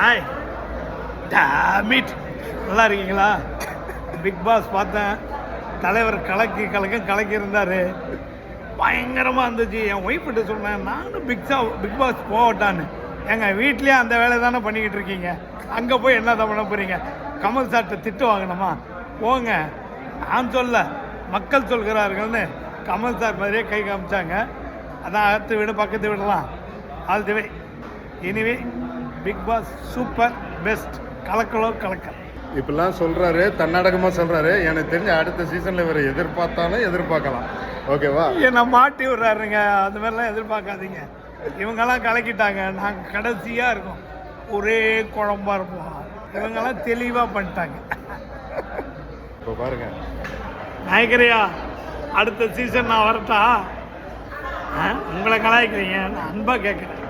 Hi டாமிட், நல்லா இருக்கீங்களா? Big pass பார்த்தேன். தலைவர் கலக்கி இருந்தார். பயங்கரமாக இருந்துச்சு. என் ஒய்ஃப்கிட்ட சொன்னேன், நானும் பிக் பாஸ் போகட்டான்னு. எங்கள் வீட்லேயே அந்த வேலை தானே பண்ணிக்கிட்டு இருக்கீங்க, அங்கே போய் என்ன தான் பண்ண போகிறீங்க? கமல் சார்கிட்ட திட்டு வாங்கணுமா? போங்க. நான் சொல்ல, மக்கள் சொல்கிறார்கள்னு கமல் சார் மாதிரியே கை காமிச்சாங்க. அதான் அகத்து விட பக்கத்து விடலாம். All the way. Anyway big boss super best. கலக்கல். இப்பெல்லாம் சொல்கிறாரு, தன்னடக்கமாக சொல்கிறாரு. எனக்கு தெரிஞ்ச அடுத்த சீசனில் இவர் எதிர்பார்த்தாலும் எதிர்பார்க்கலாம். ஓகேவா? என்னை மாட்டி விட்றாருங்க. அந்த மாதிரிலாம் எதிர்பார்க்காதீங்க. இவங்கெல்லாம் கலக்கிட்டாங்க. நாங்கள் கடைசியாக இருக்கோம், ஒரே குழம்பா இருப்போம். இவங்கெல்லாம் தெளிவாக பண்ணிட்டாங்க. இப்போ பாருங்க நாயக்கரையா, அடுத்த சீசன் நான் வரட்டா? உங்களை கலாய்க்கிறீங்க, நான் அன்பாக கேட்குறேன்.